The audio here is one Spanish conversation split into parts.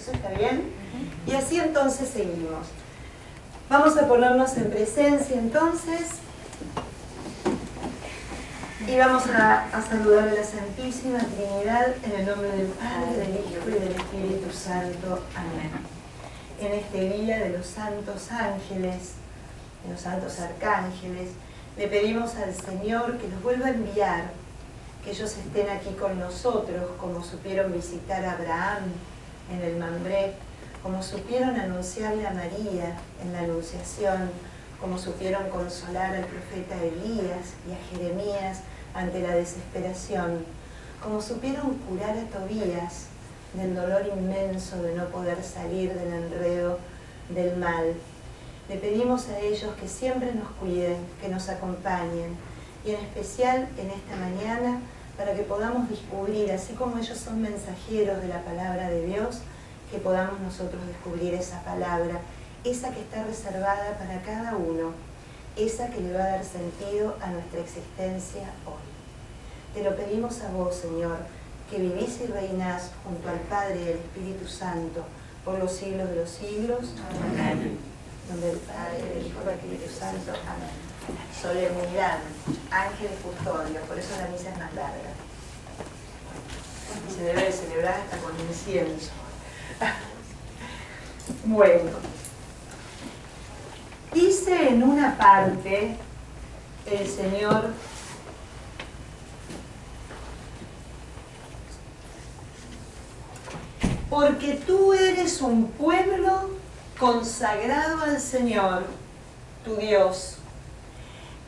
¿Eso está bien? Y así entonces seguimos. Vamos a ponernos en presencia entonces y vamos a saludar a la Santísima Trinidad en el nombre del Padre, del Hijo y del Espíritu Santo. Amén. En este día de los santos ángeles, de los santos arcángeles, le pedimos al Señor que los vuelva a enviar, que ellos estén aquí con nosotros, como supieron visitar a Abraham en el Mambré, como supieron anunciarle a María en la Anunciación, como supieron consolar al profeta Elías y a Jeremías ante la desesperación, como supieron curar a Tobías del dolor inmenso de no poder salir del enredo del mal. Le pedimos a ellos que siempre nos cuiden, que nos acompañen, y en especial en esta mañana, para que podamos descubrir, así como ellos son mensajeros de la palabra de Dios, que podamos nosotros descubrir esa palabra, esa que está reservada para cada uno, esa que le va a dar sentido a nuestra existencia hoy. Te lo pedimos a vos, Señor, que vivís y reinás junto al Padre y al Espíritu Santo por los siglos de los siglos. Amén. En nombre del Padre, del Hijo y del Espíritu Santo. Amén. Solemnidad, ángeles custodios, por eso la misa es más larga. Y se debe de celebrar hasta con incienso. Bueno, dice en una parte el Señor: porque tú eres un pueblo consagrado al Señor, tu Dios.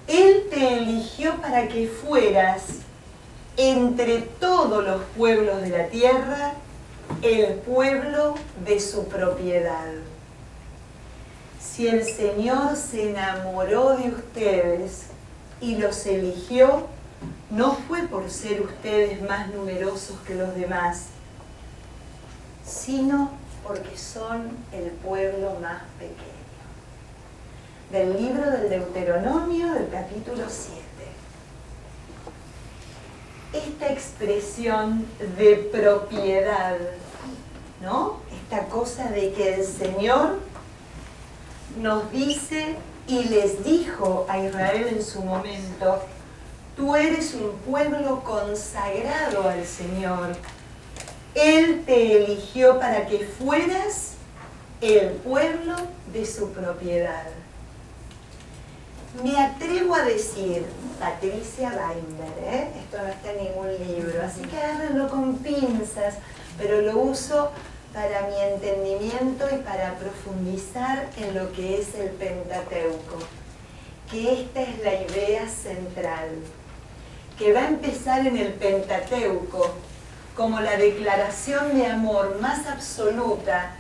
Él te eligió para que fueras entre todos los pueblos de la tierra el pueblo de su propiedad. Si el Señor se enamoró de ustedes y los eligió, no fue por ser ustedes más numerosos que los demás, sino porque son el pueblo más pequeño. Del libro del Deuteronomio, del capítulo 7. Esta expresión de propiedad, ¿no? Esta cosa de que el Señor nos dice y les dijo a Israel en su momento: tú eres un pueblo consagrado al Señor. Él te eligió para que fueras el pueblo de su propiedad. Me atrevo a decir, Patricia Binder, esto no está en ningún libro, así que agárrenlo con pinzas, pero lo uso para mi entendimiento y para profundizar en lo que es el Pentateuco, que esta es la idea central, que va a empezar en el Pentateuco como la declaración de amor más absoluta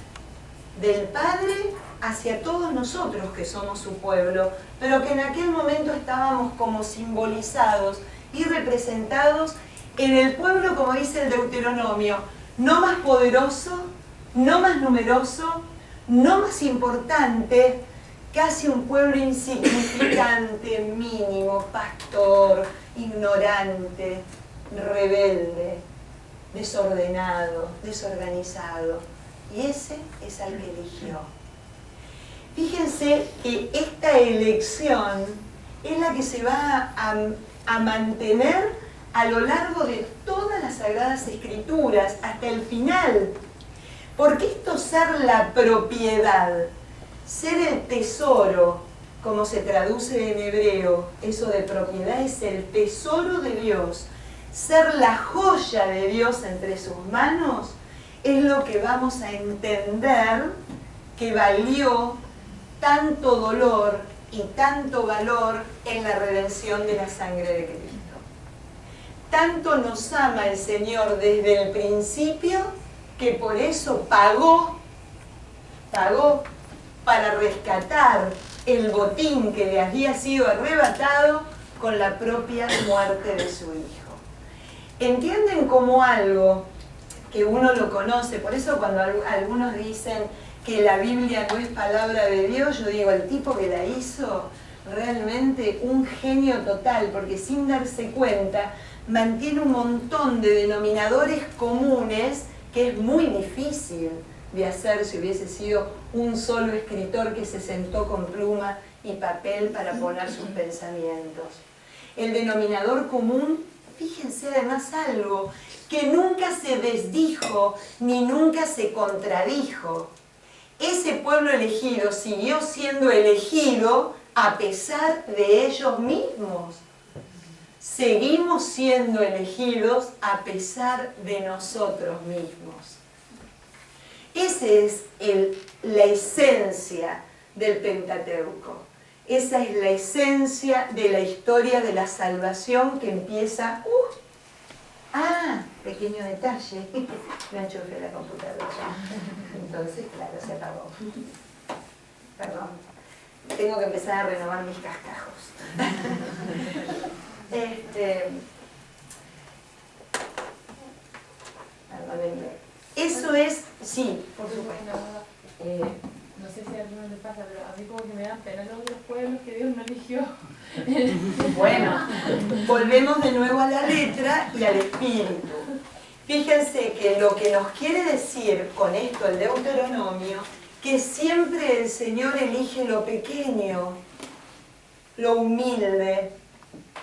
del Padre hacia todos nosotros que somos su pueblo, pero que en aquel momento estábamos como simbolizados y representados en el pueblo, como dice el Deuteronomio, no más poderoso, no más numeroso, no más importante, casi un pueblo insignificante, mínimo, pastor, ignorante, rebelde, desordenado, desorganizado. Y ese es al que eligió. Fíjense que esta elección es la que se va a mantener a lo largo de todas las Sagradas Escrituras, hasta el final. Porque esto ser la propiedad, ser el tesoro, como se traduce en hebreo, eso de propiedad es el tesoro de Dios, ser la joya de Dios entre sus manos, es lo que vamos a entender que valió tanto dolor y tanto valor en la redención de la sangre de Cristo. Tanto nos ama el Señor desde el principio que por eso pagó para rescatar el botín que le había sido arrebatado con la propia muerte de su Hijo. ¿Entienden como algo que uno lo conoce? Por eso cuando algunos dicen que la Biblia no es palabra de Dios, yo digo, el tipo que la hizo, realmente un genio total, porque sin darse cuenta mantiene un montón de denominadores comunes que es muy difícil de hacer si hubiese sido un solo escritor que se sentó con pluma y papel para poner sus pensamientos. El denominador común, fíjense además algo, que nunca se desdijo ni nunca se contradijo. Ese pueblo elegido siguió siendo elegido a pesar de ellos mismos. Seguimos siendo elegidos a pesar de nosotros mismos. Esa es la esencia del Pentateuco. Esa es la esencia de la historia de la salvación que empieza... pequeño detalle. Me enchufé la computadora. Entonces, claro, se apagó. Perdón. Tengo que empezar a renovar mis cascajos. Perdónenme. Eso es, sí, por supuesto. No sé si a alguno le pasa, pero a mí como que me dan pena los otros pueblos que Dios no eligió. Bueno, volvemos de nuevo a la letra y al espíritu. Fíjense que lo que nos quiere decir con esto el Deuteronomio, que siempre el Señor elige lo pequeño, lo humilde.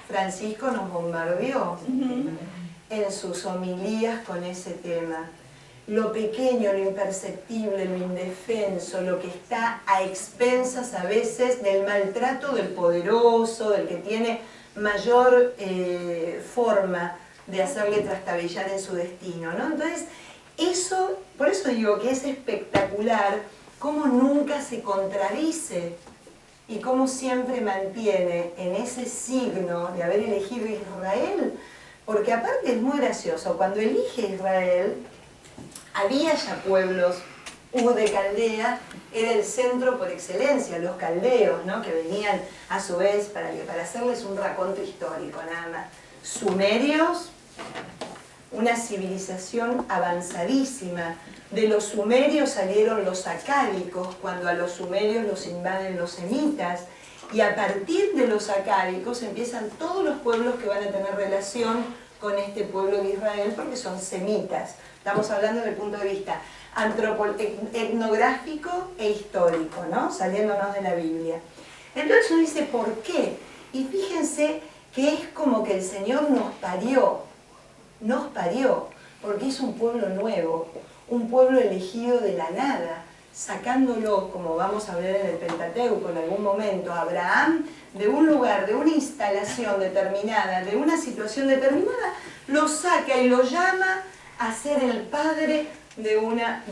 Francisco nos bombardeó en sus homilías con ese tema. Lo pequeño, lo imperceptible, lo indefenso, lo que está a expensas a veces del maltrato del poderoso, del que tiene mayor forma de hacerle trastabillar en su destino, ¿no? Entonces, eso, por eso digo que es espectacular cómo nunca se contradice y cómo siempre mantiene en ese signo de haber elegido Israel, porque aparte es muy gracioso, cuando elige Israel, había ya pueblos, Ur de Caldea era el centro por excelencia, los caldeos, ¿no? Que venían a su vez para hacerles un raconto histórico nada más. Sumerios, una civilización avanzadísima. De los sumerios salieron los acádicos, cuando a los sumerios los invaden los semitas, y a partir de los acádicos empiezan todos los pueblos que van a tener relación con este pueblo de Israel, porque son semitas. Estamos hablando desde el punto de vista etnográfico e histórico, ¿no? Saliéndonos de la Biblia. Entonces uno dice, ¿por qué? Y fíjense que es como que el Señor nos parió, porque es un pueblo nuevo, un pueblo elegido de la nada, sacándolo, como vamos a ver en el Pentateuco en algún momento, Abraham, de un lugar, de una instalación determinada, de una situación determinada, lo saca y lo llama a ser el padre de una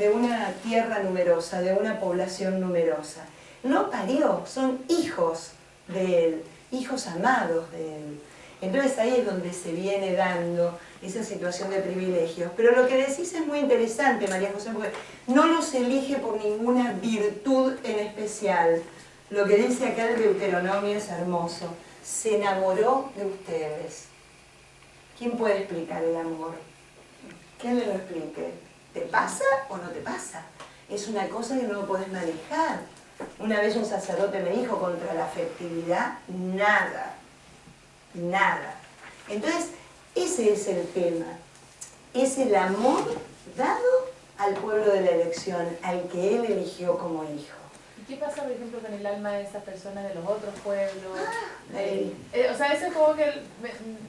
tierra numerosa, de una población numerosa. No parió, son hijos de él, hijos amados de él. Entonces ahí es donde se viene dando esa situación de privilegios. Pero lo que decís es muy interesante, María José, porque no los elige por ninguna virtud en especial. Lo que dice acá el Deuteronomio es hermoso. Se enamoró de ustedes. ¿Quién puede explicar el amor? ¿Quién le lo explique? ¿Te pasa o no te pasa? Es una cosa que no lo podés manejar. Una vez un sacerdote me dijo, contra la afectividad, nada. Nada. Entonces, ese es el tema. Es el amor dado al pueblo de la elección, al que él eligió como hijo. ¿Y qué pasa, por ejemplo, con el alma de esas personas de los otros pueblos? O sea, eso es como que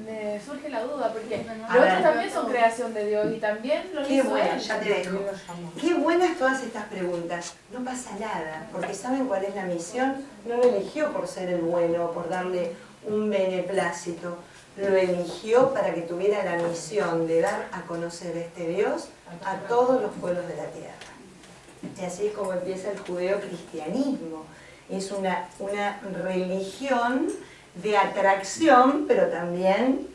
me surge la duda, porque los otros también son creación de Dios y también lo hizo bueno, él. ya te dejo. Qué buenas todas estas preguntas. No pasa nada, porque ¿saben cuál es la misión? No lo eligió por ser el bueno, por darle un beneplácito. Lo eligió para que tuviera la misión de dar a conocer a este Dios a todos los pueblos de la tierra. Y así es como empieza el judeocristianismo. Es una religión de atracción, pero también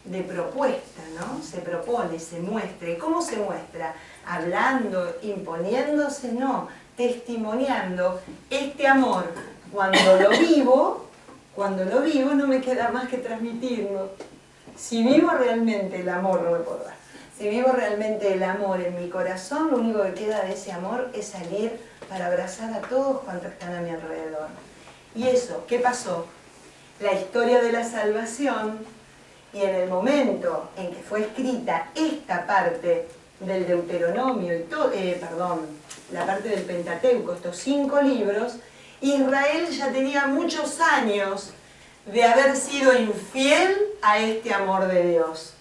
de propuesta, ¿no? Se propone, se muestra. ¿Y cómo se muestra? Hablando, imponiéndose, no, testimoniando este amor. Cuando lo vivo no me queda más que transmitirlo. Si vivo realmente el amor, no me puedo dar. Si vivo realmente el amor en mi corazón, lo único que queda de ese amor es salir para abrazar a todos cuantos están a mi alrededor. Y eso, ¿qué pasó? La historia de la salvación, y en el momento en que fue escrita esta parte del Deuteronomio, la parte del Pentateuco, estos 5 libros, Israel ya tenía muchos años de haber sido infiel a este amor de Dios.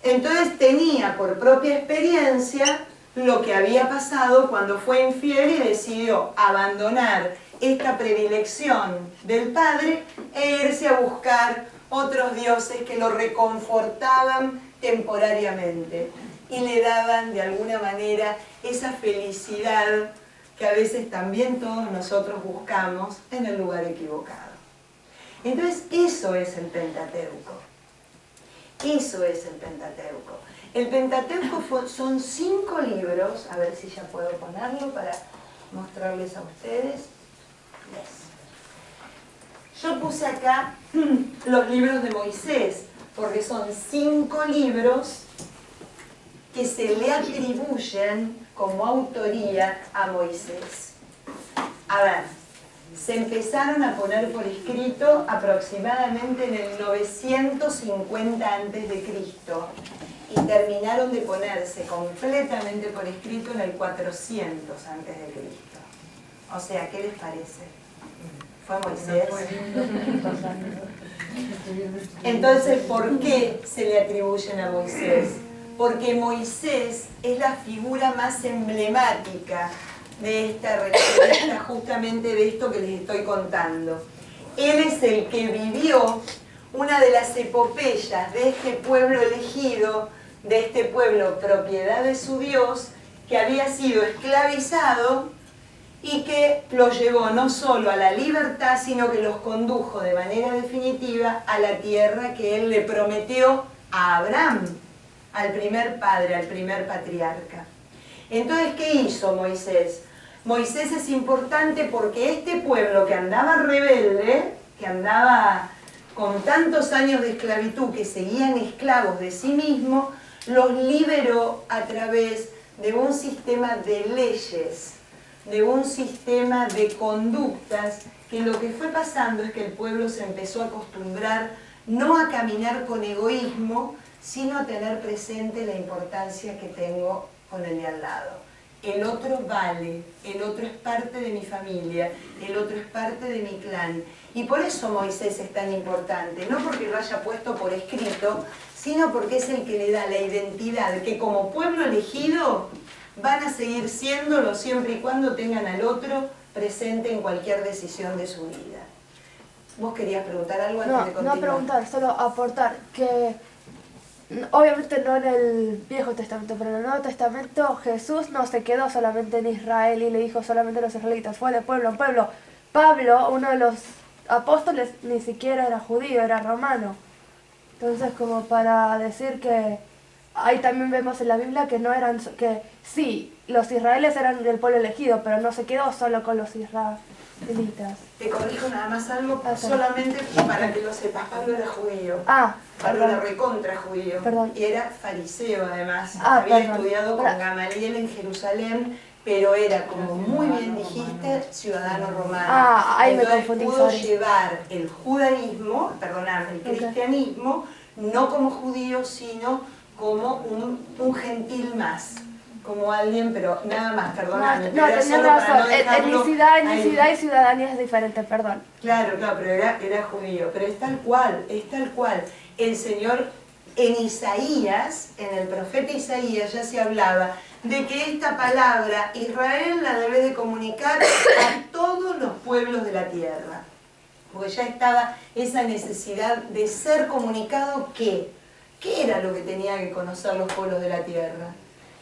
Entonces tenía por propia experiencia lo que había pasado cuando fue infiel y decidió abandonar esta predilección del Padre e irse a buscar otros dioses que lo reconfortaban temporariamente y le daban de alguna manera esa felicidad que a veces también todos nosotros buscamos en el lugar equivocado. Entonces eso es el Pentateuco. Eso es el Pentateuco. El Pentateuco son 5 libros, a ver si ya puedo ponerlo para mostrarles a ustedes. Yo puse acá los libros de Moisés, porque son 5 libros que se le atribuyen como autoría a Moisés. A ver, se empezaron a poner por escrito aproximadamente en el 950 a.C. y terminaron de ponerse completamente por escrito en el 400 a.C. O sea, ¿qué les parece? ¿Fue Moisés? Entonces, ¿por qué se le atribuyen a Moisés? Porque Moisés es la figura más emblemática de esta respuesta, justamente de esto que les estoy contando. Él es el que vivió una de las epopeyas de este pueblo elegido, de este pueblo propiedad de su Dios, que había sido esclavizado y que los llevó no solo a la libertad, sino que los condujo de manera definitiva a la tierra que él le prometió a Abraham, al primer padre, al primer patriarca. Entonces, ¿qué hizo Moisés? Moisés es importante porque este pueblo que andaba rebelde, que andaba con tantos años de esclavitud, que seguían esclavos de sí mismo, los liberó a través de un sistema de leyes, de un sistema de conductas, que lo que fue pasando es que el pueblo se empezó a acostumbrar no a caminar con egoísmo, sino a tener presente la importancia que tengo con el de al lado. El otro vale, el otro es parte de mi familia, el otro es parte de mi clan. Y por eso Moisés es tan importante, no porque lo haya puesto por escrito, sino porque es el que le da la identidad, que como pueblo elegido van a seguir siéndolo siempre y cuando tengan al otro presente en cualquier decisión de su vida. ¿Vos querías preguntar algo antes de continuar? No preguntar, solo aportar que obviamente no en el Viejo Testamento, pero en el Nuevo Testamento Jesús no se quedó solamente en Israel y le dijo solamente a los israelitas, fue de pueblo en pueblo. Pablo, uno de los apóstoles, ni siquiera era judío, era romano. Entonces, como para decir que ahí también vemos en la Biblia que no eran, que sí, los israelíes eran del pueblo elegido, pero no se quedó solo con los israelitas. Te corrijo nada más algo, solamente para que lo sepas. Pablo era judío. Pablo era recontra judío. Perdón. Y era fariseo además. Había estudiado con Gamaliel en Jerusalén, pero era, como muy bien dijiste, ciudadano romano. Ahí entonces me confundí, pudo llevar el judaísmo, el cristianismo, no como judío, sino como un gentil más. Como alguien, pero nada más, perdóname. No, tenés razón, etnicidad y ciudadanía es diferente, perdón. Claro, pero era judío, pero es tal cual, El Señor, en Isaías, en el profeta Isaías ya se hablaba de que esta palabra Israel la debe de comunicar a todos los pueblos de la tierra. Porque ya estaba esa necesidad de ser comunicado ¿qué? ¿Qué era lo que tenían que conocer los pueblos de la tierra?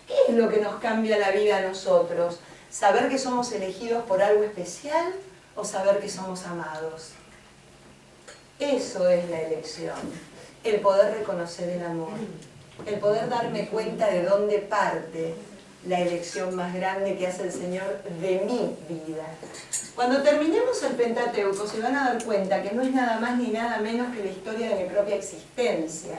¿Qué es lo que nos cambia la vida a nosotros? ¿Saber que somos elegidos por algo especial o saber que somos amados? Eso es la elección, el poder reconocer el amor, el poder darme cuenta de dónde parte la elección más grande que hace el Señor de mi vida. Cuando terminemos el Pentateuco se van a dar cuenta que no es nada más ni nada menos que la historia de mi propia existencia,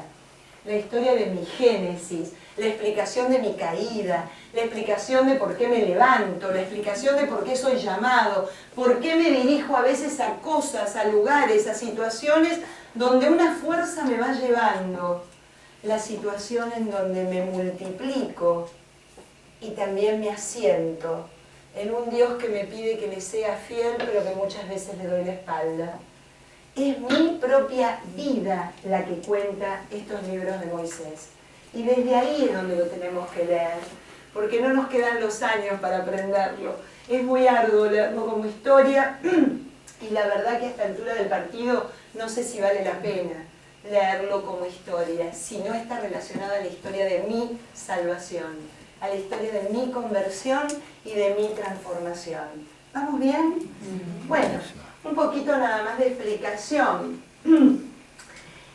la historia de mi génesis, la explicación de mi caída, la explicación de por qué me levanto, la explicación de por qué soy llamado, por qué me dirijo a veces a cosas, a lugares, a situaciones donde una fuerza me va llevando. la situación en donde me multiplico y también me asiento en un Dios que me pide que le sea fiel, pero que muchas veces le doy la espalda. Es mi propia vida la que cuenta estos libros de Moisés. Y desde ahí es donde lo tenemos que leer, porque no nos quedan los años para aprenderlo. Es muy arduo leerlo como historia, y la verdad que a esta altura del partido no sé si vale la pena leerlo como historia, si no está relacionada a la historia de mi salvación, a la historia de mi conversión y de mi transformación. ¿Vamos bien? Bueno, un poquito nada más de explicación.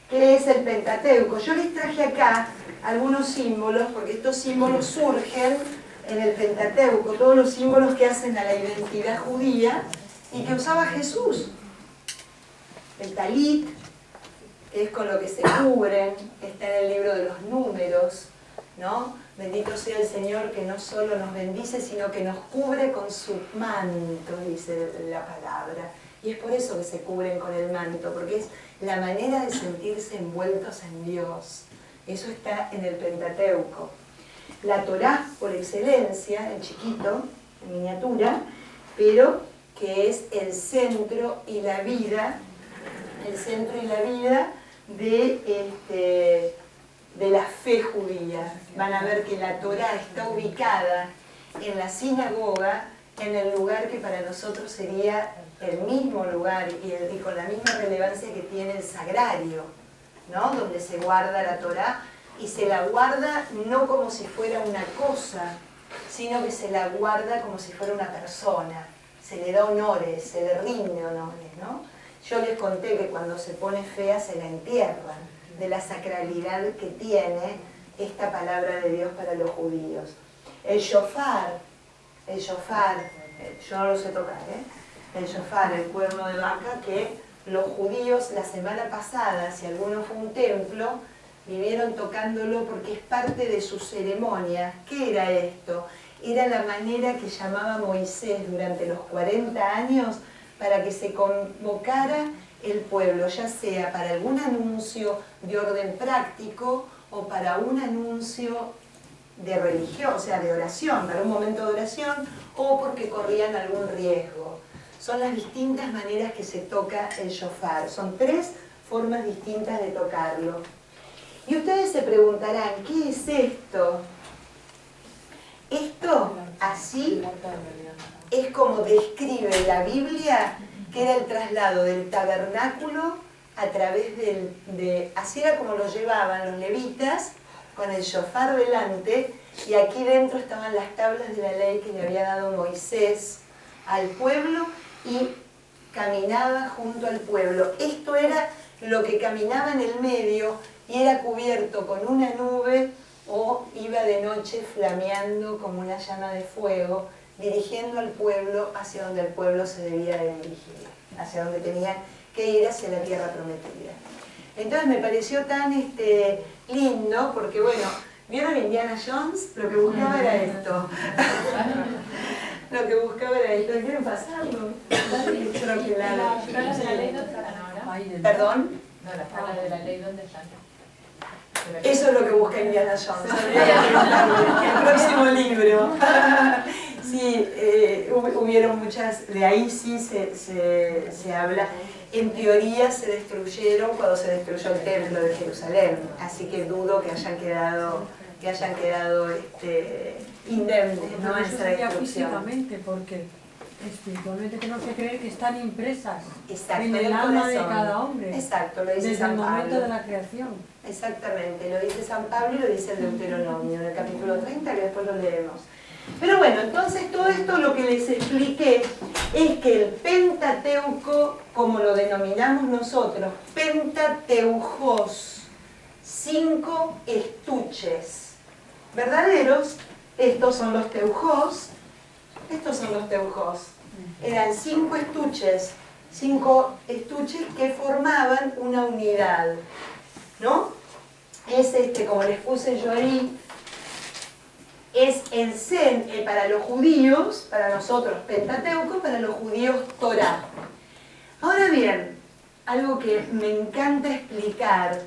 ¿Qué es el Pentateuco? Yo les traje acá algunos símbolos, porque estos símbolos surgen en el Pentateuco, todos los símbolos que hacen a la identidad judía y que usaba Jesús. El talit, que es con lo que se cubren, está en el libro de los Números, ¿no? Bendito sea el Señor que no solo nos bendice, sino que nos cubre con su manto, dice la palabra. Y es por eso que se cubren con el manto, porque es la manera de sentirse envueltos en Dios. Eso está en el Pentateuco. La Torá, por excelencia, en chiquito, en miniatura, pero que es el centro y la vida, de la fe judía. Van a ver que la Torá está ubicada en la sinagoga, en el lugar que para nosotros sería el mismo lugar y con la misma relevancia que tiene el sagrario, ¿no? Donde se guarda la Torá, y se la guarda no como si fuera una cosa, sino que se la guarda como si fuera una persona. Se le da honores, se le rinde honores, ¿no? Yo les conté que cuando se pone fea se la entierran, de la sacralidad que tiene esta palabra de Dios para los judíos. El shofar, yo no lo sé tocar, el shofar, el cuerno de vaca, que los judíos la semana pasada, si alguno fue a un templo, vivieron tocándolo porque es parte de su ceremonia. ¿Qué era esto? Era la manera que llamaba Moisés durante los 40 años para que se convocara el pueblo, ya sea para algún anuncio de orden práctico o para un anuncio de religión, o sea, de oración, para un momento de oración, o porque corrían algún riesgo. Son las distintas maneras que se toca el shofar. Son 3 formas distintas de tocarlo. Y ustedes se preguntarán, ¿qué es esto? Esto, así, es como describe la Biblia, que era el traslado del tabernáculo a través así era como lo llevaban los levitas, con el shofar delante, y aquí dentro estaban las tablas de la ley que le había dado Moisés al pueblo, y caminaba junto al pueblo. Esto era lo que caminaba en el medio, y era cubierto con una nube, o iba de noche flameando como una llama de fuego, dirigiendo al pueblo hacia donde el pueblo se debía de dirigir, hacia donde tenía que ir, hacia la tierra prometida. Entonces me pareció tan lindo, porque bueno, ¿vieron Indiana Jones? Lo que buscaba era esto. Lo que buscaba era esto. ¿Quieren pasarlo? Creo que ¿Las tablas de la ley dónde están ahora? ¿Perdón? No, las tablas de la ley ¿dónde están? Eso es lo que busca Indiana Jones. El próximo libro. Sí, hubieron muchas, de ahí sí se habla. En teoría se destruyeron cuando se destruyó el templo de Jerusalén, así que dudo que hayan quedado indemnes, ¿no? Eso Esa sería destrucción. físicamente, porque espiritualmente tenemos que creer que están impresas Exacto, en el alma de cada hombre. Exacto, lo dice desde San el momento Pablo. de la creación. Exactamente, lo dice San Pablo y lo dice el Deuteronomio, en el capítulo 30, que después lo leemos. Pero bueno, entonces todo esto lo que les expliqué es que el Pentateuco, como lo denominamos nosotros, Pentateujos, 5 estuches verdaderos. Estos son los teujos, eran 5 estuches que formaban una unidad, ¿no? Es como les puse yo ahí, es el Zen para los judíos, para nosotros Pentateuco, para los judíos Torá. Ahora bien, algo que me encanta explicar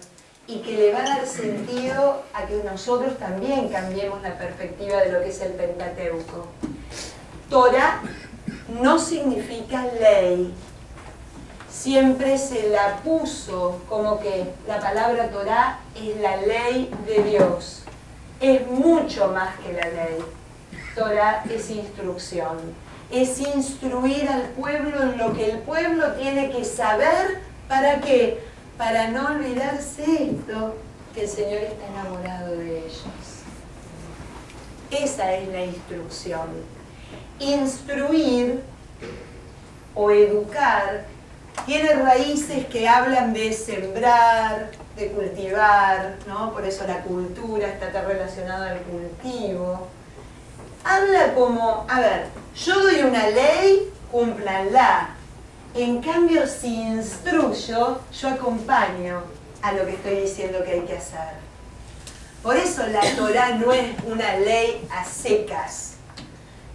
y que le va a dar sentido a que nosotros también cambiemos la perspectiva de lo que es el Pentateuco. Torah no significa ley. Siempre se la puso como que la palabra Torah es la ley de Dios. Es mucho más que la ley. Torah es instrucción. Es instruir al pueblo en lo que el pueblo tiene que saber. ¿Para qué? Para no olvidarse esto, que el Señor está enamorado de ellos. Esa es la instrucción. Instruir o educar tiene raíces que hablan de sembrar, de cultivar, ¿no? Por eso la cultura está tan relacionada al cultivo. Habla como, a ver, yo doy una ley, cúmplanla. En cambio, si instruyo, yo acompaño a lo que estoy diciendo que hay que hacer. Por eso la Torah no es una ley a secas.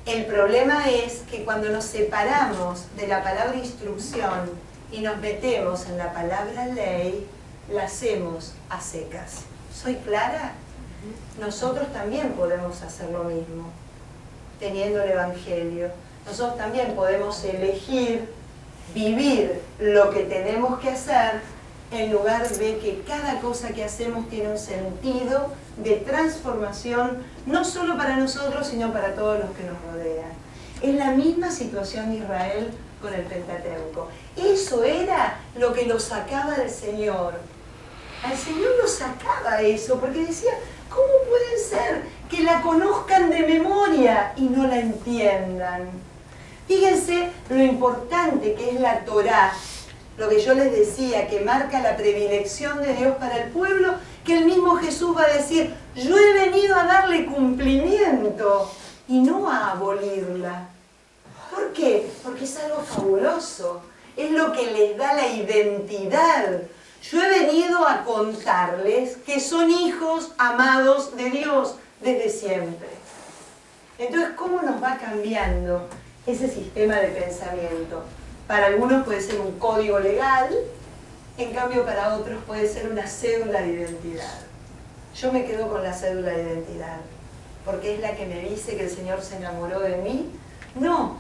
El problema es que cuando nos separamos de la palabra instrucción y nos metemos en la palabra ley, la hacemos a secas. ¿Soy clara? Nosotros también podemos hacer lo mismo, teniendo el Evangelio. Nosotros también podemos elegir vivir lo que tenemos que hacer en lugar de que cada cosa que hacemos tiene un sentido de transformación, no solo para nosotros, sino para todos los que nos rodean. Es la misma situación de Israel con el Pentateuco. Eso era lo que lo sacaba del Señor. Al Señor lo sacaba eso, porque decía, ¿cómo puede ser que la conozcan de memoria y no la entiendan? Fíjense lo importante que es la Torá, lo que yo les decía, que marca la predilección de Dios para el pueblo, que el mismo Jesús va a decir, yo he venido a darle cumplimiento y no a abolirla. ¿Por qué? Porque es algo fabuloso, es lo que les da la identidad. Yo he venido a contarles que son hijos amados de Dios desde siempre. Entonces, ¿cómo nos va cambiando ese sistema de pensamiento? Para algunos puede ser un código legal, en cambio para otros puede ser una cédula de identidad. Yo me quedo con la cédula de identidad, porque es la que me dice que el Señor se enamoró de mí, no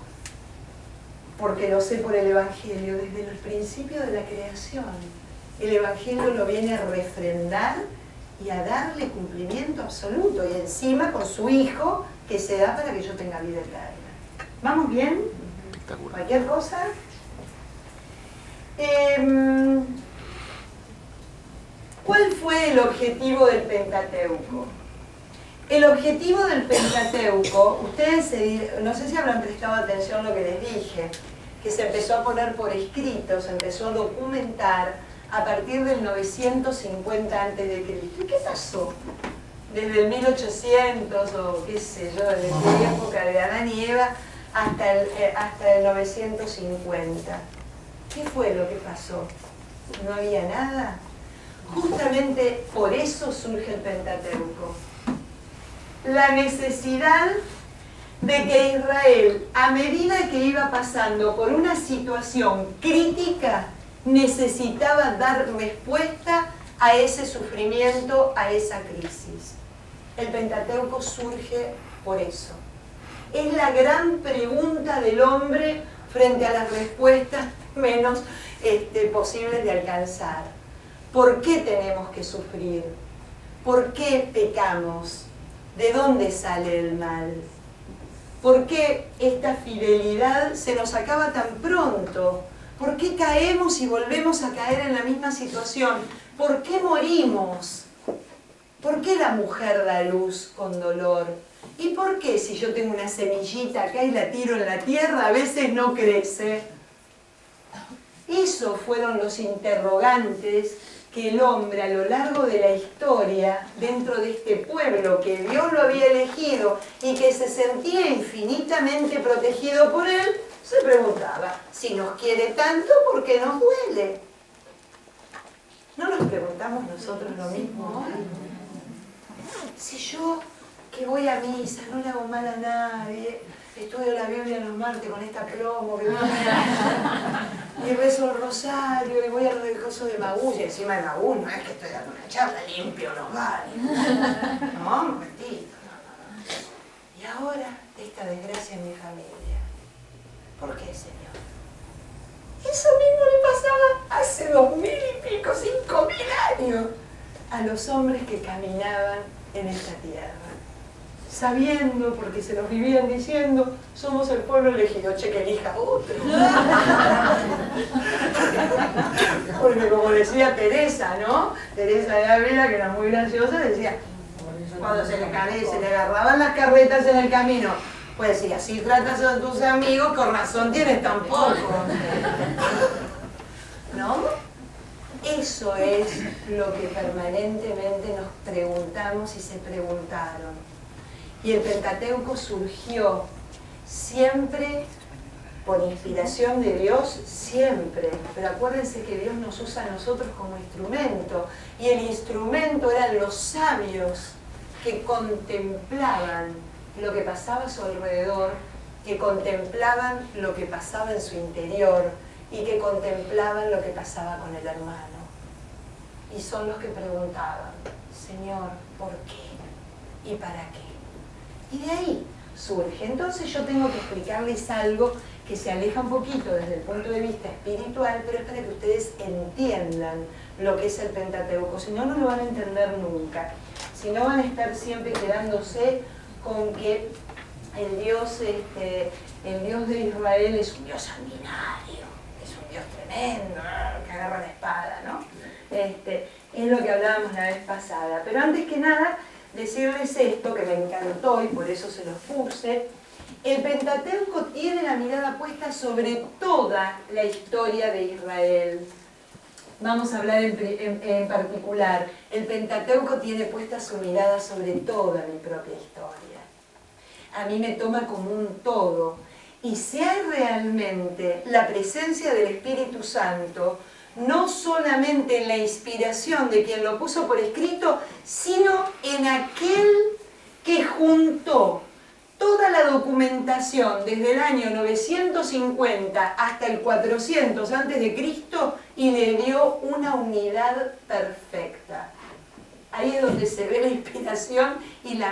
porque lo sé por el Evangelio, desde el principio de la creación. El Evangelio lo viene a refrendar y a darle cumplimiento absoluto, y encima con su Hijo que se da para que yo tenga vida eterna. ¿Vamos bien? ¿Cualquier cosa? ¿Cuál fue el objetivo del Pentateuco? El objetivo del Pentateuco, ustedes no sé si habrán prestado atención a lo que les dije, que se empezó a poner por escrito, se empezó a documentar a partir del 950 a.C. ¿Y qué pasó? Desde el 1800 o qué sé yo, desde la época de Adán y Eva hasta el 950. ¿Qué fue lo que pasó? ¿No había nada? Justamente por eso surge el Pentateuco. La necesidad de que Israel, a medida que iba pasando por una situación crítica, necesitaba dar respuesta a ese sufrimiento, a esa crisis. El Pentateuco surge por eso. Es la gran pregunta del hombre frente a las respuestas menos posibles de alcanzar. ¿Por qué tenemos que sufrir? ¿Por qué pecamos? ¿De dónde sale el mal? ¿Por qué esta fidelidad se nos acaba tan pronto? ¿Por qué caemos y volvemos a caer en la misma situación? ¿Por qué morimos? ¿Por qué la mujer da luz con dolor? ¿Y por qué si yo tengo una semillita acá y la tiro en la tierra, a veces no crece? Esos fueron los interrogantes que el hombre a lo largo de la historia, dentro de este pueblo que Dios lo había elegido y que se sentía infinitamente protegido por él, se preguntaba, si nos quiere tanto, ¿por qué nos duele? ¿No nos preguntamos nosotros lo mismo hoy? Si yo, que voy a misa, no le hago mal a nadie, estudio la Biblia los martes con esta plomo, que y rezo el rosario, y voy al recoso de Magú, y encima de Magú no es que estoy dando una charla, limpio los bares. No, un momentito. Y ahora, esta desgracia en mi familia. ¿Por qué, Señor? Eso mismo le pasaba hace 2000 y pico, 5000 años, a los hombres que caminaban en esta tierra. Sabiendo, porque se los vivían diciendo, somos el pueblo elegido, che, que elija otro. Porque como decía Teresa, ¿no? Teresa de Ávila, que era muy graciosa, decía, cuando se le agarraban las carretas en el camino, pues si así tratas a tus amigos, con razón tienes tan poco. ¿No? Eso es lo que permanentemente nos preguntamos y se preguntaron. Y el Pentateuco surgió siempre por inspiración de Dios, siempre. Pero acuérdense que Dios nos usa a nosotros como instrumento. Y el instrumento eran los sabios que contemplaban lo que pasaba a su alrededor, que contemplaban lo que pasaba en su interior y que contemplaban lo que pasaba con el hermano. Y son los que preguntaban, Señor, ¿por qué? ¿Y para qué? Y de ahí surge. Entonces yo tengo que explicarles algo que se aleja un poquito desde el punto de vista espiritual, pero es para que ustedes entiendan lo que es el Pentateuco. Si no, no lo van a entender nunca. Si no, van a estar siempre quedándose con que el Dios de Israel es un Dios sanguinario, es un Dios tremendo, que agarra la espada, ¿no? Es lo que hablábamos la vez pasada. Pero antes que nada, decirles esto, que me encantó y por eso se los puse. El Pentateuco tiene la mirada puesta sobre toda la historia de Israel. Vamos a hablar en particular. El Pentateuco tiene puesta su mirada sobre toda mi propia historia. A mí me toma como un todo. Y si hay realmente la presencia del Espíritu Santo, no solamente en la inspiración de quien lo puso por escrito, sino en aquel que juntó toda la documentación desde el año 950 hasta el 400 a.C. y le dio una unidad perfecta. Ahí es donde se ve la inspiración y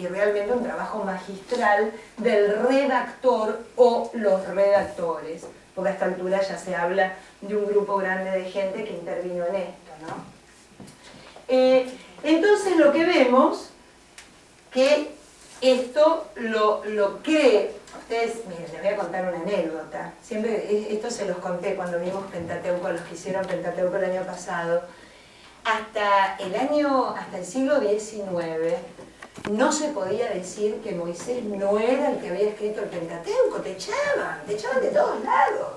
realmente un trabajo magistral del redactor o los redactores, porque a esta altura ya se habla de un grupo grande de gente que intervino en esto, ¿no? Entonces lo que vemos, que esto lo cree, ustedes, miren, les voy a contar una anécdota, siempre esto se los conté cuando vimos Pentateuco, a los que hicieron Pentateuco el año pasado. Hasta el siglo XIX no se podía decir que Moisés no era el que había escrito el Pentateuco, te echaban de todos lados.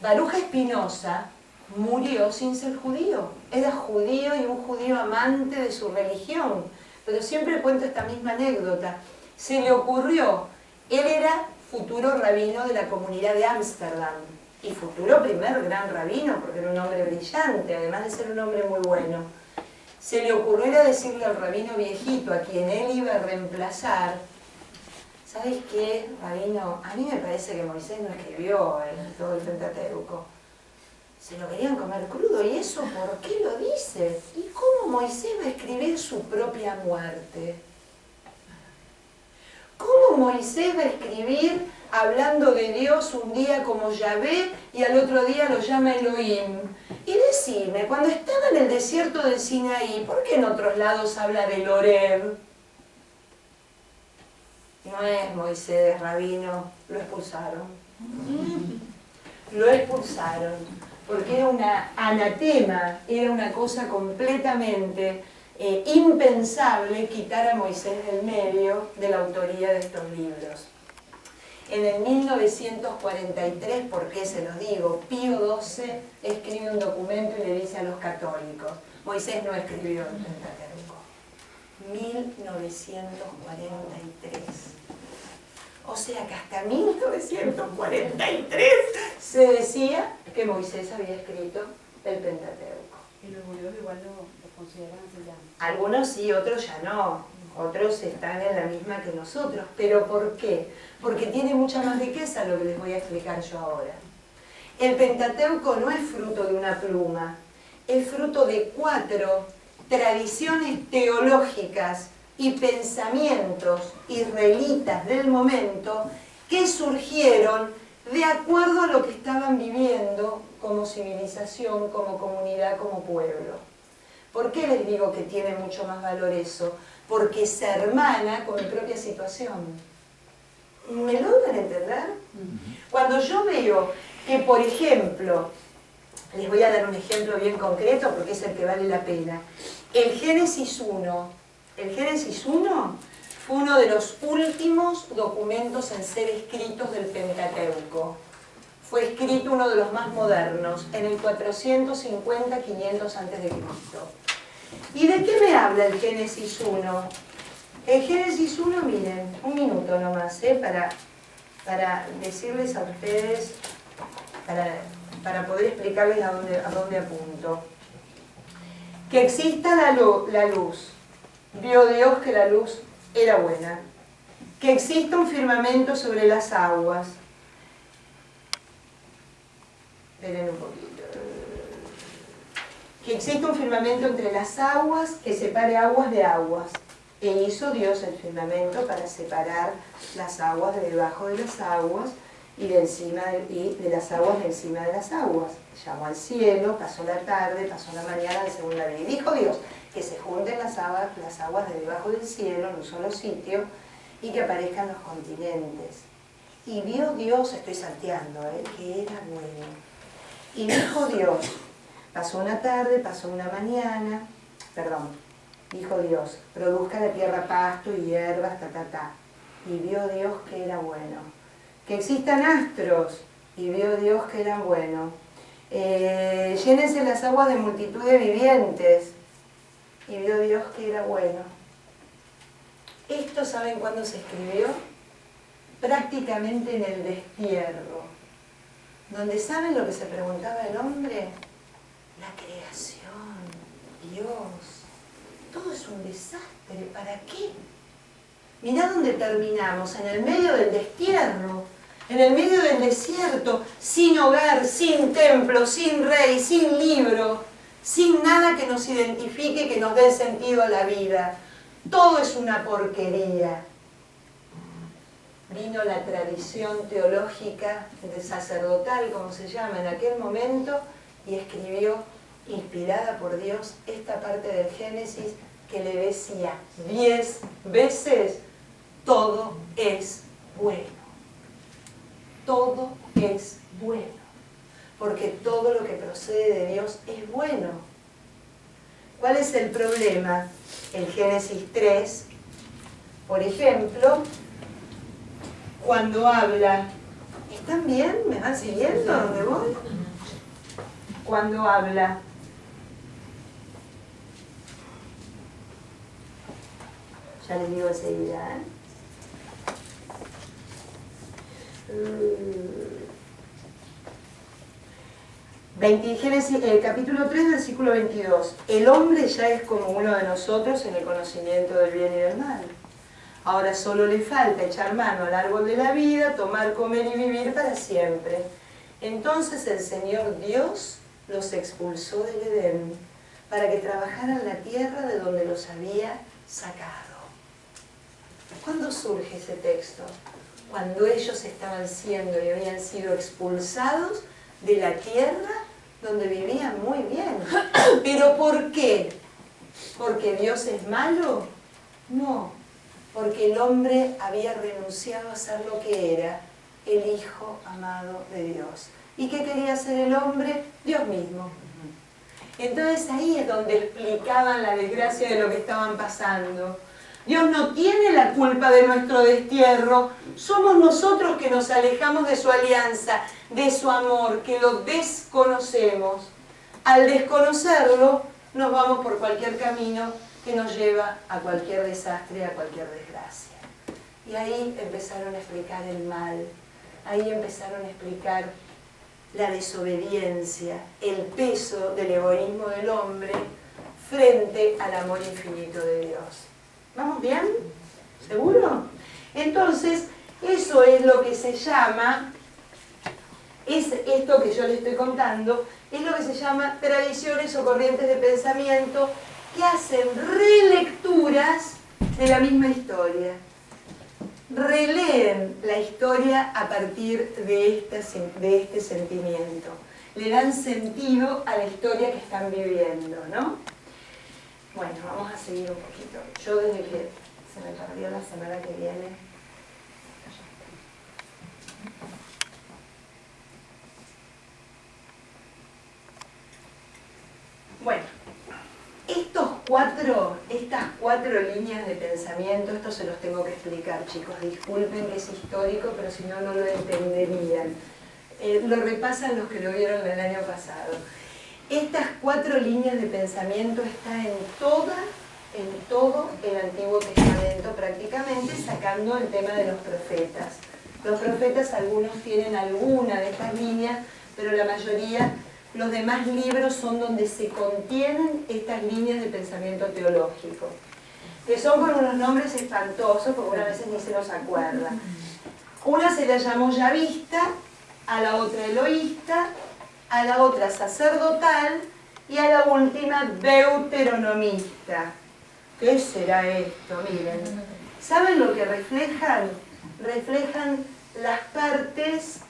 Baruja Espinosa murió sin ser judío, era judío y un judío amante de su religión, pero siempre cuento esta misma anécdota. Se le ocurrió, él era futuro rabino de la comunidad de Ámsterdam, y futuro primer gran rabino, porque era un hombre brillante, además de ser un hombre muy bueno. Se le ocurrió ir a decirle al rabino viejito, a quien él iba a reemplazar, ¿sabes qué, rabino? A mí me parece que Moisés no escribió todo el Pentateuco. Se lo querían comer crudo, ¿y eso por qué lo dice? ¿Y cómo Moisés va a escribir su propia muerte? ¿Cómo Moisés va a escribir hablando de Dios un día como Yahvé y al otro día lo llama Elohim? Y decime, cuando estaba en el desierto del Sinaí, ¿por qué en otros lados habla del Horeb? No es Moisés, rabino, lo expulsaron. Lo expulsaron, porque era una anatema, era una cosa completamente impensable quitar a Moisés del medio de la autoría de estos libros. En el 1943, ¿por qué se los digo? Pío XII escribe un documento y le dice a los católicos, Moisés no escribió el Pentateuco. 1943. O sea que hasta 1943 se decía que Moisés había escrito el Pentateuco. Y los judíos igual lo consideran así ya. Algunos sí, otros ya no. Otros están en la misma que nosotros. ¿Pero por qué? Porque tiene mucha más riqueza lo que les voy a explicar yo ahora. El Pentateuco no es fruto de una pluma, es fruto de 4 tradiciones teológicas y pensamientos israelitas del momento que surgieron de acuerdo a lo que estaban viviendo como civilización, como comunidad, como pueblo. ¿Por qué les digo que tiene mucho más valor eso? Porque se hermana con mi propia situación. ¿Me logran entender? Cuando yo veo que, por ejemplo, les voy a dar un ejemplo bien concreto porque es el que vale la pena. El Génesis 1 fue uno de los últimos documentos en ser escritos del Pentateuco. Fue escrito uno de los más modernos, en el 450-500 a.C. ¿Y de qué me habla el Génesis 1? El Génesis 1, miren, un minuto nomás, para decirles a ustedes, para poder explicarles a dónde apunto. Que exista la luz. Vio Dios que la luz era buena. Que exista un firmamento sobre las aguas. Esperen un poquito. Que exista un firmamento entre las aguas que separe aguas de aguas. E hizo Dios el firmamento para separar las aguas de debajo de las aguas y de las aguas de encima de las aguas. Llamó al cielo, pasó la tarde, pasó la mañana, el segundo día. Y dijo Dios que se junten las aguas de debajo del cielo en un solo sitio y que aparezcan los continentes. Y vio Dios, estoy salteando, que era bueno. Y dijo Dios, pasó una tarde, pasó una mañana, dijo Dios, produzca la tierra pasto y hierbas, Y vio Dios que era bueno. Que existan astros, y vio Dios que eran buenos. Llénense las aguas de multitud de vivientes, y vio Dios que era bueno. Esto, ¿saben cuándo se escribió? Prácticamente en el destierro, donde ¿saben lo que se preguntaba el hombre? La creación, Dios, todo es un desastre, ¿para qué? Mirá dónde terminamos, en el medio del destierro, en el medio del desierto, sin hogar, sin templo, sin rey, sin libro, sin nada que nos identifique, que nos dé sentido a la vida. Todo es una porquería. Vino la tradición teológica, sacerdotal, como se llama en aquel momento, y escribió, inspirada por Dios, esta parte del Génesis que le decía 10 veces, todo es bueno. Todo es bueno. Porque todo lo que procede de Dios es bueno. ¿Cuál es el problema? El Génesis 3, por ejemplo, cuando habla, ¿están bien? ¿Me van siguiendo a dónde voy? Cuando habla, ya les digo enseguida, Génesis, capítulo 3, versículo 22. El hombre ya es como uno de nosotros en el conocimiento del bien y del mal. Ahora solo le falta echar mano al árbol de la vida, tomar, comer y vivir para siempre. Entonces el Señor Dios los expulsó del Edén para que trabajaran la tierra de donde los había sacado. ¿Cuándo surge ese texto? Cuando ellos estaban siendo y habían sido expulsados de la tierra donde vivían muy bien. ¿Pero por qué? ¿Porque Dios es malo? No, porque el hombre había renunciado a ser lo que era, el Hijo amado de Dios. ¿Y qué quería ser el hombre? Dios mismo. Entonces ahí es donde explicaban la desgracia de lo que estaban pasando. Dios no tiene la culpa de nuestro destierro, somos nosotros que nos alejamos de su alianza, de su amor, que lo desconocemos. Al desconocerlo, nos vamos por cualquier camino que nos lleva a cualquier desastre, a cualquier desgracia. Y ahí empezaron a explicar el mal, ahí empezaron a explicar la desobediencia, el peso del egoísmo del hombre frente al amor infinito de Dios. ¿Vamos bien? ¿Seguro? Entonces, eso es lo que se llama esto que yo le estoy contando es lo que se llama tradiciones o corrientes de pensamiento que hacen relecturas de la misma historia. Releen la historia a partir de este sentimiento. Le dan sentido a la historia que están viviendo, ¿no? Bueno, vamos a seguir un poquito. Yo desde que se me perdió la semana que viene. Bueno, estas cuatro líneas de pensamiento, esto se los tengo que explicar, chicos. Disculpen que es histórico, pero si no, no lo entenderían. Lo repasan los que lo vieron el año pasado. Estas cuatro líneas de pensamiento están en todo el Antiguo Testamento prácticamente, sacando el tema de los profetas. Los profetas, algunos tienen alguna de estas líneas, pero la mayoría, los demás libros son donde se contienen estas líneas de pensamiento teológico, que son con unos nombres espantosos, porque una veces ni se los acuerda. Una se la llamó yavista, a la otra eloísta, a la otra sacerdotal y a la última deuteronomista. ¿Qué será esto? Miren, ¿saben lo que reflejan? Reflejan las partes,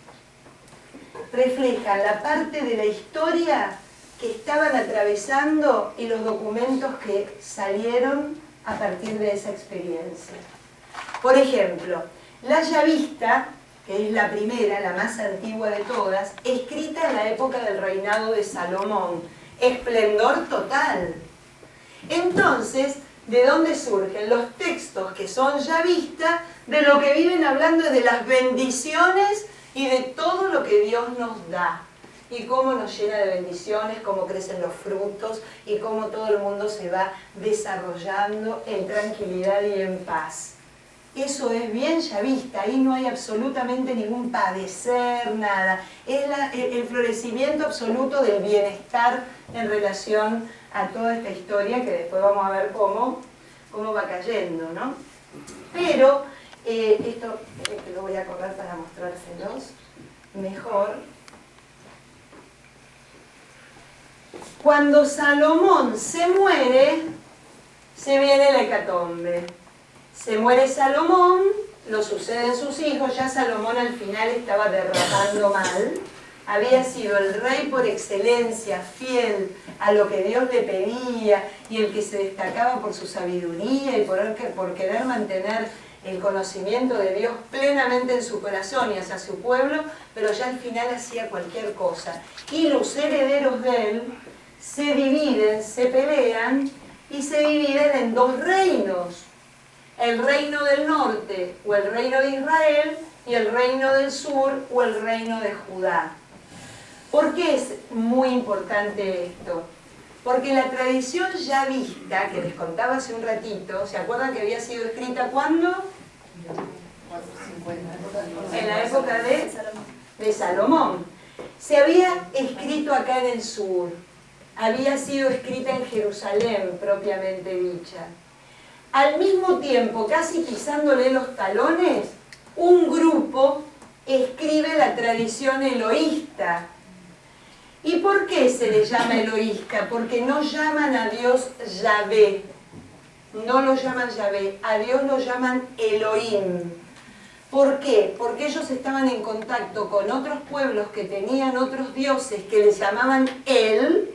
reflejan la parte de la historia que estaban atravesando y los documentos que salieron a partir de esa experiencia. Por ejemplo, la yavista, que es la primera, la más antigua de todas, escrita en la época del reinado de Salomón. Esplendor total. Entonces, ¿de dónde surgen los textos que son yavista? De lo que viven hablando de las bendiciones y de todo lo que Dios nos da. Y cómo nos llena de bendiciones, cómo crecen los frutos y cómo todo el mundo se va desarrollando en tranquilidad y en paz. Eso es bien yavista, ahí no hay absolutamente ningún padecer, nada. Es el florecimiento absoluto del bienestar en relación a toda esta historia que después vamos a ver cómo va cayendo, ¿no? Pero, esto lo voy a correr para mostrárselos mejor. Cuando Salomón se muere, se viene la hecatombe. Se muere Salomón, lo suceden sus hijos, ya Salomón al final estaba derrapando mal, había sido el rey por excelencia, fiel a lo que Dios le pedía y el que se destacaba por su sabiduría y por querer mantener el conocimiento de Dios plenamente en su corazón y hacia su pueblo, pero ya al final hacía cualquier cosa. Y los herederos de él se dividen, se pelean y se dividen en dos reinos. El reino del norte o el reino de Israel y el reino del sur o el reino de Judá. ¿Por qué es muy importante esto? Porque la tradición yavista, que les contaba hace un ratito, ¿se acuerdan que había sido escrita cuándo? En la época de Salomón. Se había escrito acá en el sur, había sido escrita en Jerusalén propiamente dicha. Al mismo tiempo, casi pisándole los talones, un grupo escribe la tradición eloísta. ¿Y por qué se le llama eloísta? Porque no llaman a Dios Yahvé, no lo llaman Yahvé, a Dios lo llaman Elohim. ¿Por qué? Porque ellos estaban en contacto con otros pueblos que tenían otros dioses que les llamaban El,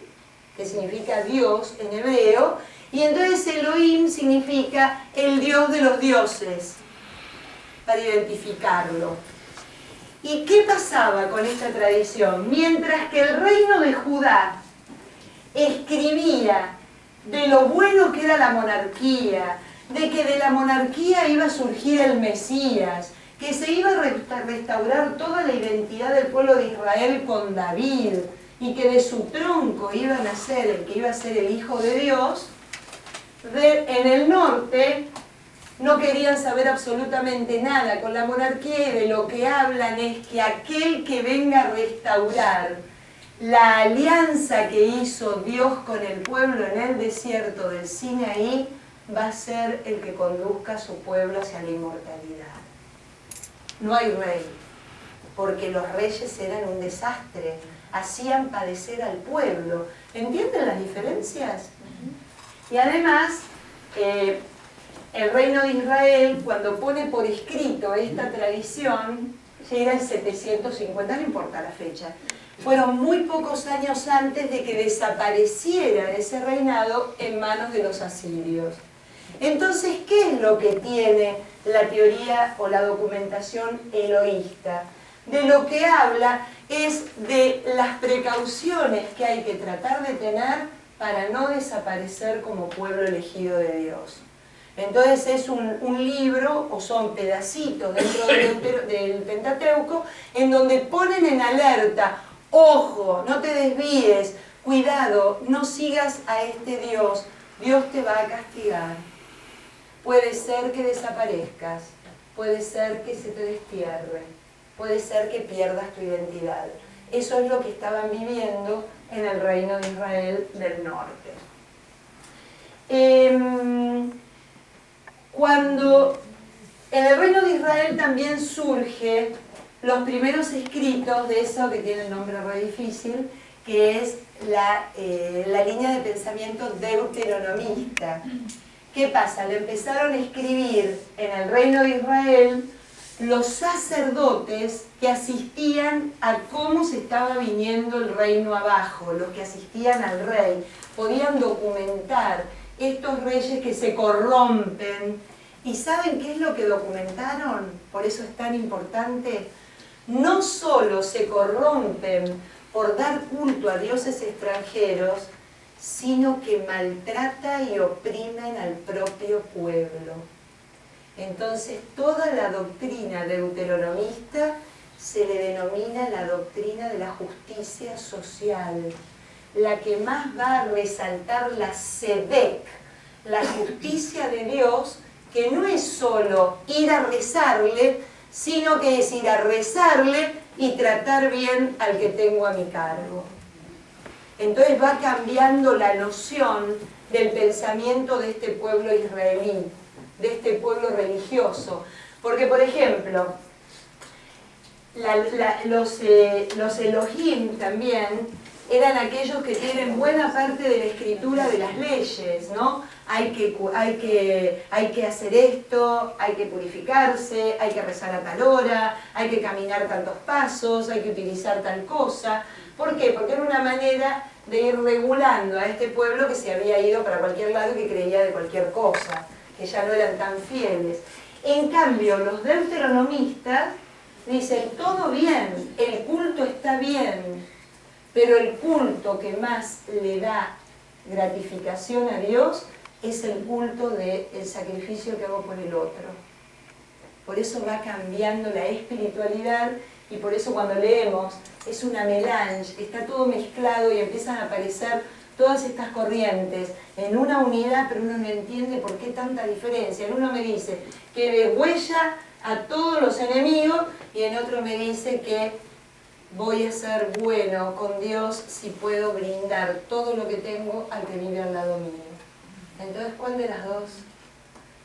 que significa Dios en hebreo, y entonces Elohim significa el Dios de los dioses, para identificarlo. ¿Y qué pasaba con esta tradición? Mientras que el reino de Judá escribía de lo bueno que era la monarquía, de que de la monarquía iba a surgir el Mesías, que se iba a restaurar toda la identidad del pueblo de Israel con David, y que de su tronco iba a nacer el que iba a ser el Hijo de Dios, en el norte no querían saber absolutamente nada con la monarquía y de lo que hablan es que aquel que venga a restaurar la alianza que hizo Dios con el pueblo en el desierto del Sinaí va a ser el que conduzca a su pueblo hacia la inmortalidad. No hay rey. porque los reyes eran un desastre, hacían padecer al pueblo. ¿Entienden las diferencias? Y además, el reino de Israel, cuando pone por escrito esta tradición, llega en 750, no importa la fecha. Fueron muy pocos años antes de que desapareciera ese reinado en manos de los asirios. Entonces, ¿qué es lo que tiene la teoría o la documentación eloísta? De lo que habla es de las precauciones que hay que tratar de tener para no desaparecer como pueblo elegido de Dios. Entonces es un libro, o son pedacitos dentro del Pentateuco, en donde ponen en alerta: ojo, no te desvíes, cuidado, no sigas a este Dios, Dios te va a castigar. Puede ser que desaparezcas, puede ser que se te destierre, puede ser que pierdas tu identidad. Eso es lo que estaban viviendo en el reino de Israel del norte. Cuando en el reino de Israel también surge los primeros escritos de eso que tiene el nombre re difícil, que es la línea de pensamiento deuteronomista. ¿Qué pasa? Le empezaron a escribir en el reino de Israel los sacerdotes que asistían a cómo se estaba viniendo el reino abajo, los que asistían al rey, podían documentar estos reyes que se corrompen. ¿Y saben qué es lo que documentaron? Por eso es tan importante. No solo se corrompen por dar culto a dioses extranjeros, sino que maltrata y oprimen al propio pueblo. Entonces, toda la doctrina deuteronomista se le denomina la doctrina de la justicia social, la que más va a resaltar la tzedek, la justicia de Dios, que no es solo ir a rezarle, sino que es ir a rezarle y tratar bien al que tengo a mi cargo. Entonces va cambiando la noción del pensamiento de este pueblo israelí, de este pueblo religioso. Porque, por ejemplo, los Elohim también eran aquellos que tienen buena parte de la escritura de las leyes, ¿no? Hay que hacer esto, hay que purificarse, hay que rezar a tal hora, hay que caminar tantos pasos, hay que utilizar tal cosa. ¿Por qué? Porque era una manera de ir regulando a este pueblo que se había ido para cualquier lado y que creía de cualquier cosa, que ya no eran tan fieles. En cambio, los deuteronomistas dicen: todo bien, el culto está bien, pero el culto que más le da gratificación a Dios es el culto del sacrificio que hago por el otro. Por eso va cambiando la espiritualidad, y por eso cuando leemos es una melange, está todo mezclado y empiezan a aparecer todas estas corrientes en una unidad, pero uno no entiende por qué tanta diferencia. En uno me dice que degüella a todos los enemigos, y en otro me dice que voy a ser bueno con Dios si puedo brindar todo lo que tengo al que vive al lado mío. Entonces, ¿cuál de las dos?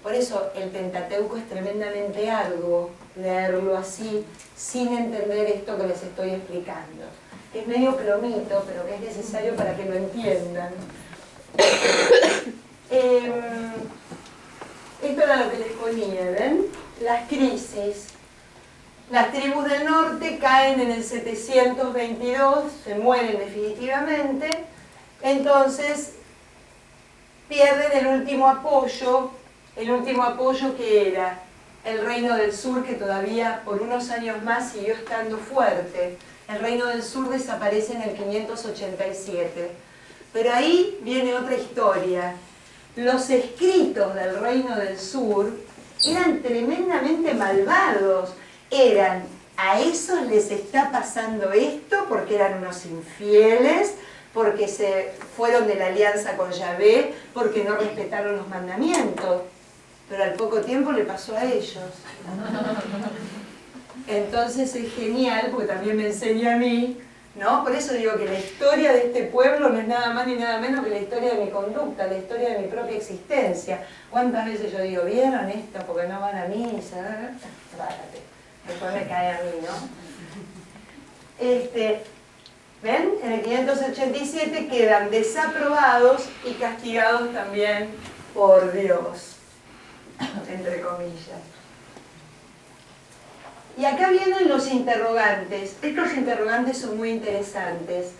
Por eso el Pentateuco es tremendamente arduo leerlo así, sin entender esto que les estoy explicando. Es medio plomito, pero que es necesario para que lo entiendan. Esto era lo que les ponía, ¿ven? Las crisis. Las tribus del norte caen en el 722, se mueren definitivamente, entonces pierden el último apoyo que era el reino del sur, que todavía por unos años más siguió estando fuerte. El reino del sur desaparece en el 587. Pero ahí viene otra historia. Los escritos del reino del sur eran tremendamente malvados. Eran: a esos les está pasando esto porque eran unos infieles, porque se fueron de la alianza con Yahvé, porque no respetaron los mandamientos. Pero al poco tiempo le pasó a ellos. Entonces es genial, porque también me enseña a mí, ¿no? Por eso digo que la historia de este pueblo no es nada más ni nada menos que la historia de mi conducta, la historia de mi propia existencia. ¿Cuántas veces yo digo: ¿vieron esto? Porque no van a misa? Bárate. Después me cae a mí, ¿no? ¿Ven? En el 587 quedan desaprobados y castigados también por Dios, entre comillas. Y acá vienen los interrogantes. Estos interrogantes son muy interesantes.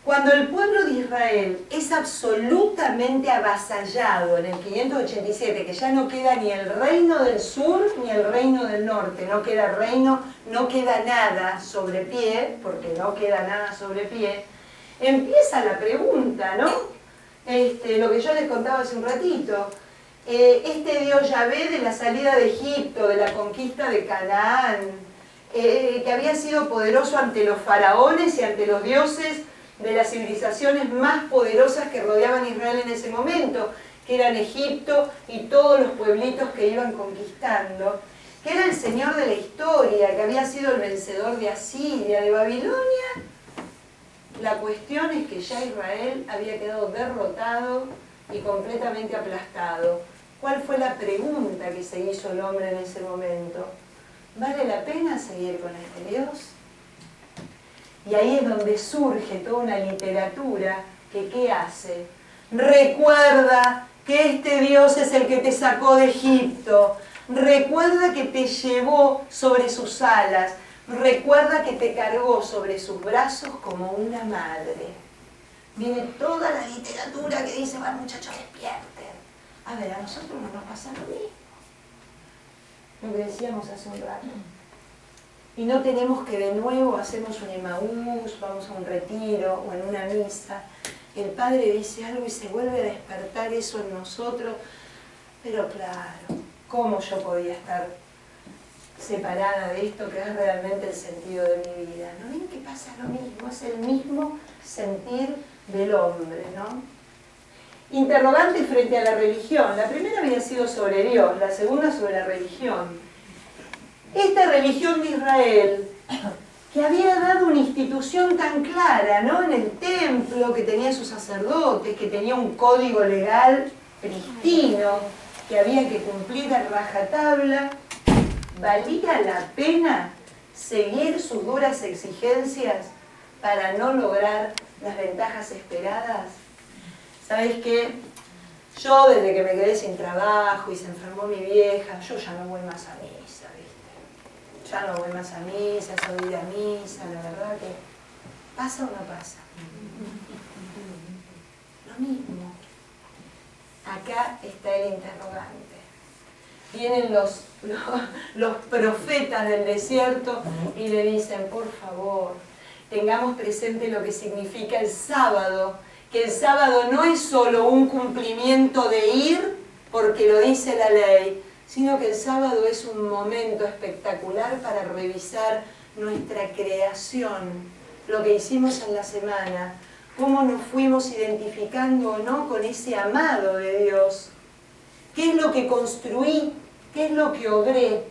Cuando el pueblo de Israel es absolutamente avasallado en el 587, que ya no queda ni el reino del sur ni el reino del norte, no queda reino, no queda nada sobre pie, porque no queda nada sobre pie, empieza la pregunta, ¿no? Lo que yo les contaba hace un ratito. Este Dios Yahvé de la salida de Egipto, de la conquista de Canaán, que había sido poderoso ante los faraones y ante los dioses de las civilizaciones más poderosas que rodeaban a Israel en ese momento, que eran Egipto y todos los pueblitos que iban conquistando, que era el Señor de la historia, que había sido el vencedor de Asiria, de Babilonia. La cuestión es que ya Israel había quedado derrotado y completamente aplastado. ¿Cuál fue la pregunta que se hizo el hombre en ese momento? ¿Vale la pena seguir con este Dios? Y ahí es donde surge toda una literatura que ¿qué hace? Recuerda que este Dios es el que te sacó de Egipto. Recuerda que te llevó sobre sus alas. Recuerda que te cargó sobre sus brazos como una madre. Viene toda la literatura que dice, va muchachos, despierten. A ver, a nosotros no nos pasa lo mismo. Lo que decíamos hace un rato. Y no tenemos que de nuevo hacemos un Emaús, vamos a un retiro o en una misa. El Padre dice algo y se vuelve a despertar eso en nosotros. Pero claro, ¿cómo yo podía estar separada de esto que es realmente el sentido de mi vida? ¿No ven que pasa lo mismo? Es el mismo sentir del hombre, ¿no? Interrogante frente a la religión. La primera había sido sobre Dios, la segunda sobre la religión. Esta religión de Israel, que había dado una institución tan clara, ¿no? En el templo, que tenía sus sacerdotes, que tenía un código legal pristino, que había que cumplir a rajatabla, ¿valía la pena seguir sus duras exigencias para no lograr las ventajas esperadas? ¿Sabes qué? Yo desde que me quedé sin trabajo y se enfermó mi vieja, yo ya no voy más a misa, ¿viste? Ya no voy más a misa, soy ir a misa, la verdad que ¿pasa o no pasa? Lo mismo. Acá está el interrogante. Vienen los profetas del desierto y le dicen, por favor, tengamos presente lo que significa el sábado, que el sábado no es solo un cumplimiento de ir porque lo dice la ley, sino que el sábado es un momento espectacular para revisar nuestra creación, lo que hicimos en la semana, cómo nos fuimos identificando o no con ese amado de Dios, qué es lo que construí, qué es lo que obré,